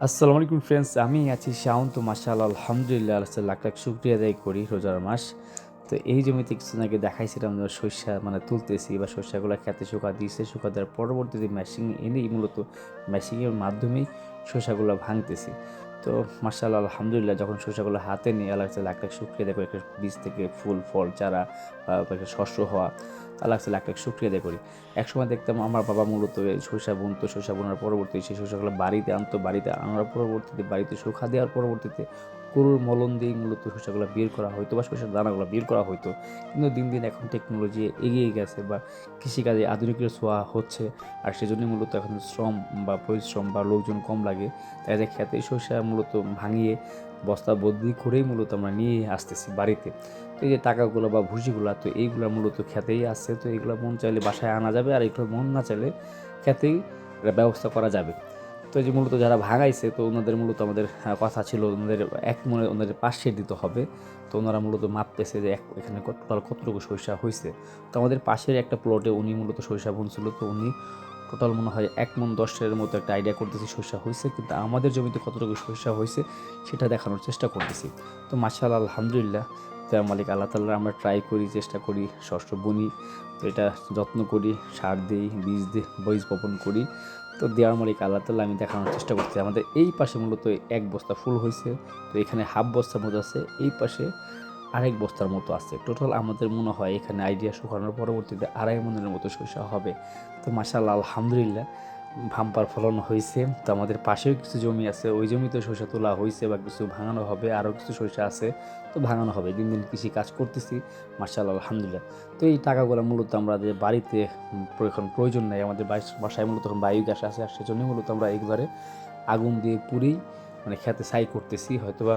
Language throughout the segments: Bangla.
আসসালামু আলাইকুম ফ্রেন্ডস, আমি আছি শাওন। তো মাশাআল্লাহ আলহামদুলিল্লাহ আল্লাহ লাখ লাখ শুকরিয়া আদায় করি রোজার মাস। তো এই জমিতে কিছুদিন আগে দেখাইছিলাম যে সরিষা তুলতেছি বা সরিষাগুলো খেতে শুকা দিয়েছে, শুকা দেওয়ার পরবর্তীতে মেশিন এনেই মূলত মেশিনের মাধ্যমেই সরিষাগুলো ভাঙতেছি। তো মাশাআল্লাহ আলহামদুলিল্লাহ যখন সরিষাগুলো হাতে নিয়ে আল্লাহ লাখ লাখ শুকরিয়া আদায় করি, একটা বীজ থেকে ফুল ফল চারা বা একটা শস্য হওয়া, আল্লাহ লাখ লাখ শুকরিয়া আদায় করি। একসময় দেখতাম আমার বাবা মূলত এই সরিষা বুনতো, সরিষা বোনার পরবর্তী সেই সরিষাগুলো বাড়িতে আনতো, বাড়িতে আনার পরবর্তীতে বাড়িতে শুকা দেওয়ার পরবর্তীতে গরুর মলম দিয়ে মূলত সরিষাগুলো বের করা হইতো বা সরিষার দানাগুলো বের করা হইতো। কিন্তু দিন দিন এখন টেকনোলজি এগিয়ে গেছে বা কৃষিকাজে আধুনিকের ছোঁয়া হচ্ছে, আর সেজন্যই মূলত এখন শ্রম বা পরিশ্রম বা লোকজন কম লাগে। তাই যে খেতে সরিষা মূলত ভাঙিয়ে বস্তা বদলি করেই মূলত আমরা নিয়ে আসতেছি বাড়িতে। তো এই যে টাকাগুলো বা ভুসিগুলো, তো এইগুলো মূলত খেতেই আসছে। তো এইগুলো মন চাইলে বাসায় আনা যাবে, আর এগুলো মন না চাইলে খেতেই এটা ব্যবস্থা করা যাবে। তো এই যে মূলত যারা ভাঙাইছে, তো ওনাদের মূলত আমাদের কথা ছিল ওনাদের এক মনে ওনাদের পাশে দিতে হবে। তো ওনারা মূলত মাপতেছে যে এখানে টোটাল কতটুকু সরিষা হয়েছে। তো আমাদের পাশের একটা প্লটে উনি মূলত সরিষা বুনছিল। তো উনি টোটাল মনে হয় 1 মণ 10 মতো একটা আইডিয়া করতেছি সরিষা হয়েছে, কিন্তু আমাদের জমিতে কতটুকু সরিষা হয়েছে সেটা দেখানোর চেষ্টা করতেছি। তো মাশাআল্লাহ আলহামদুলিল্লাহ, দয়ার মালিক আল্লাহ তাআলা আমরা ট্রাই করি, চেষ্টা করি, শস্য বুনি, তো এটা যত্ন করি, সার দিই, বীজ বপন করি। তো দেওয়ার মালিক আল্লাহ তাআলা আমি দেখানোর চেষ্টা করছি। আমাদের এই পাশে মূলত 1 বস্তা ফুল হয়েছে, তো এখানে হাফ বস্তার মতো আছে, এই পাশে আরেক বস্তার মতো আছে। টোটাল আমাদের মনে হয় এখানে আইডিয়া শুকানোর পরবর্তীতে 2.5 মণের মতো সরিষা হবে। তো মাশাআল্লাহ আলহামদুলিল্লাহ বাম্পার ফলন হয়েছে। তো আমাদের পাশেও কিছু জমি আছে, ওই জমিতে সরিষা তোলা হয়েছে বা কিছু ভাঙানো হবে, আরও কিছু সরিষা আছে, তো ভাঙানো হবে। দিন দিন কৃষি কাজ করতেছি, মাশাআল্লাহ আলহামদুলিল্লাহ। তো এই টাকাগুলো মূলত আমরা যে বাড়িতে এখন প্রয়োজন নেই, আমাদের বাসায় মূলত এখন বায়োগ্যাস আছে, আর সেজন্যই মূলত আমরা এইগুলারে আগুন দিয়ে পুড়েই খেতে ছাই করতেছি। হয়তোবা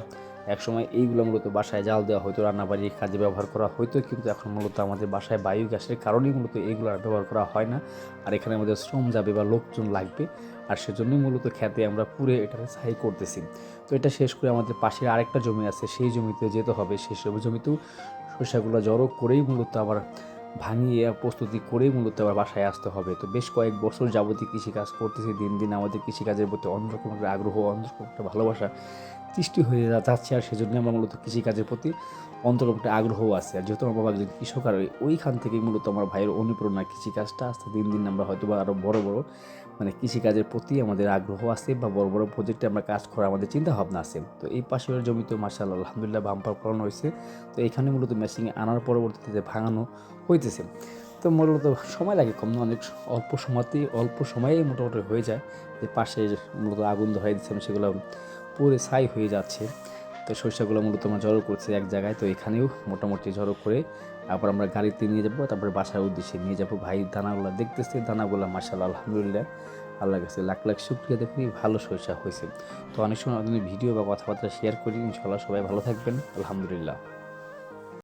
একসময় এইগুলো মূলত বাসায় জাল দেওয়া হতো, রান্নাবাড়ির কাজে ব্যবহার করা হতো, কিন্তু এখন মূলত আমাদের বাসায় বায়োগ্যাসের কারণেই মূলত এইগুলো আর ব্যবহার করা হয় না। আর এখানে আমাদের শ্রম যাবে বা লোকজন লাগবে, আর সেজন্যই মূলত খেতে আমরা পুড়ে এটাকে ছাই করতেছি। তো এটা শেষ করে আমাদের পাশের আরেকটা জমি আছে, সেই জমিতে যেতে হবে। সেই সব জমিতেও সরিষাগুলো জড়ো করেই মূলত আবার ভাঙিয়ে প্রস্তুতি করেই মূলত আবার বাসায় আসতে হবে। তো বেশ কয়েক বছর যাবতীয় কৃষিকাজ করতেছি। দিন দিন আমাদের কৃষিকাজের প্রতি অন্যরকম একটা আগ্রহ, অন্যরকম একটা ভালোবাসা সৃষ্টি হয়ে যাচ্ছে, আর সেজন্য আমার মূলত কৃষিকাজের প্রতি অন্যরকম একটা আগ্রহও আছে। আর যেহেতু আমার বাবা একজন কৃষক, আর ওইখান থেকেই মূলত আমার ভাইয়ের অনুপ্রেরণা কৃষিকাজটা। আস্তে দিন দিন আমরা হয়তো বা আরও বড় বড় কৃষিকাজের প্রতি আমাদের আগ্রহ আছে, বা বড় বড় প্রজেক্টে আমরা কাজ করার আমাদের চিন্তাভাবনা আছে। তো এই পাশের জমিতেও মাশাআল্লাহ আলহামদুলিল্লাহ বাম্পার ফলন হয়েছে। তো এখানে মূলত মেশিনে আনার পরবর্তীতে ভাঙানো হইতেছে। তো মূলত সময় লাগে কম না, অনেক অল্প সময়েই মোটামুটি হয়ে যায়। যে পাশে মূলত আগুন ধরাই দিচ্ছিলাম, সেগুলো পুড়ে ছাই হয়ে যাচ্ছে। তো সরিষাগুলো মূলত আমরা জড়ো করছি এক জায়গায়। তো এখানেও মোটামুটি জড়ো করে তারপর আমরা গাড়িতে নিয়ে যাবো, তারপরে বাসার উদ্দেশ্যে নিয়ে যাবো। ভাই দানাগুলো দেখতেছে, দানাগুলো মাশাআল্লাহ আলহামদুলিল্লাহ আল্লাহর কাছে লাখ লাখ শুকরিয়া, দেখুন ভালো সরিষা হয়েছে। তো অনেক সময় ভিডিও বা কথাবার্তা শেয়ার করি। ইনশাআল্লাহ সবাই ভালো থাকবেন, আলহামদুলিল্লাহ।